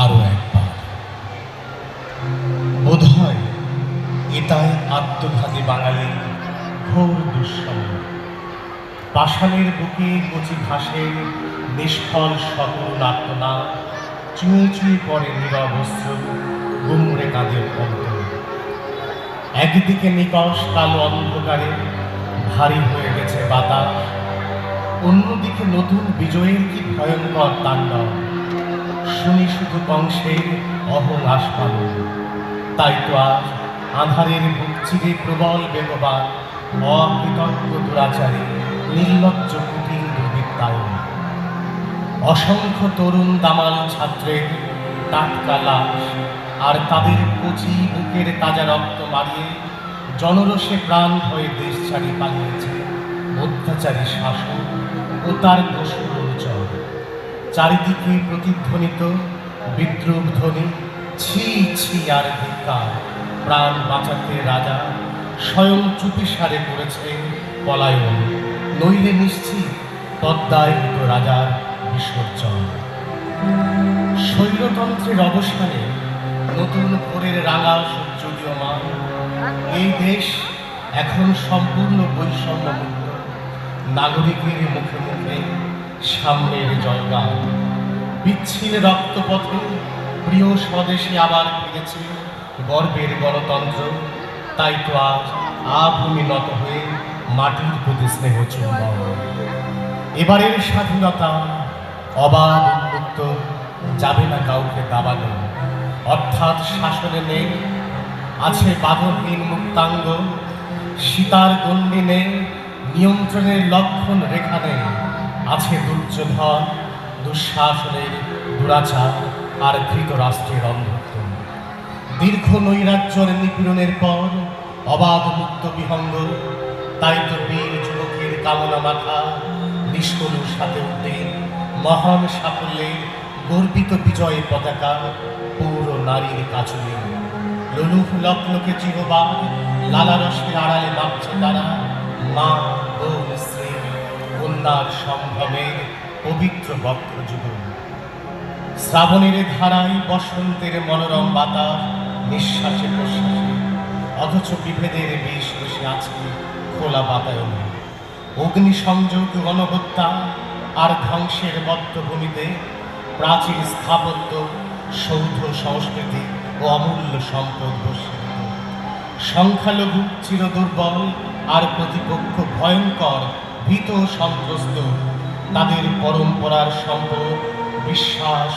আরো একবার। বোধহয় এটাই আত্মঘাতী বাঙালি ঘোর দুঃসময়। পাষাণের বুকে কচি ঘাসের নিষ্ফল সকল আত্মনাদ চুঁয়ে চুঁয়ে পড়ে নীরব অশ্রু, গুমরে কাঁধে অন্তর। একদিকে নিকষ কালো অন্ধকারে ভারী হয়ে গেছে বাতাস, অন্যদিকে নতুন বিজয়ের কি ভয়ঙ্কর তাণ্ডব। শুনি শুধু কংসের অহলাস পালন। তাই তো আজ আঁধারের বুক চিরে প্রবল বেগবান, অকৃতজ্ঞ দুরাচারী নির্লজ্জ কুটিল দুর্বৃত্তায়ন। অসংখ্য তরুণ দামাল ছাত্রের টাটকা লাশ আর তাদের কচি বুকের তাজা রক্ত মারিয়ে জনরসে প্রাণ হয়ে দেশ ছাড়ি পালিয়েছে অত্যাচারী শাসন ও তার দস্যুর চর। চারিদিকে প্রতিধ্বনিত বিদ্রুপ ধ্বনি, ছি ছি আর ধিক্কার। প্রাণ বাঁচাতে রাজা স্বয়ং চুপিসারে করেছে পলায়ন, নইলে নিশ্চিত পদ্মায় মৃত রাজার বিসর্জন। স্বৈরতন্ত্রের অবসানে নতুন ভোরের রাঙা সূর্যোদীয়মান। এই দেশ এখন সম্পূর্ণ বৈষম্যমুক্ত। নাগরিকের মুখে মুখে সামনের জয়গান। বিচ্ছিন্ন রক্তপথে প্রিয় স্বদেশে আবার ফিরেছে গর্বের গণতন্ত্র। তাই তো আজ আভূমি নত হয়ে মাটির প্রতি স্নেহ চুম্বন। এবারের স্বাধীনতা অবাধ উন্মুক্ত, যাবে না কাউকে দাবানো। অর্থাৎ শাসনে নেই, আছে বাঁধনহীন মুক্তাঙ্গ। সীতার গণ্ডি নেই, নিয়ন্ত্রণের লক্ষণ রেখা নেই। আছে দুর্যোধন, দুঃশাসনের দুরাচার আর ধৃতরাষ্ট্রের অন্ধত্ব। দীর্ঘ নৈরাজ্যের নিপীড়নের পর অবাধ মুক্ত বিহঙ্গ। তাই তো বীর যুবকের কামনা মাথা নিষ্কলুর সাথে উঠে মহান সাফল্যের গর্বিত বিজয় পতাকা পুরো নারীর কাছুলে। লুলুফ লক্ষ্যকে চিরবাদ লালারসের আড়ালে মাপছে তারা। মা ও স্ত্রী কন্যার সম্ভ্রমের পবিত্র বক্ষ যুগল। শ্রাবণের ধারায় বসন্তের মনোরম বাতাস নিঃশ্বাসে প্রশ্বাসে, অথচ বিভেদের বিষ বসে আছে খোলা বাতায়নে। অগ্নিসংযোগ, গণহত্যা আর ধ্বংসের বদ্ধভূমিতে প্রাচীন স্থাপত্য, সৌধ সংস্কৃতি ও অমূল্য সম্পদ বর্ষিত। সংখ্যালঘু চিরদুর্বল আর প্রতিপক্ষ ভয়ঙ্কর ভীত সন্ত্রস্ত। তাদের পরম্পরার সম্পদ, বিশ্বাস,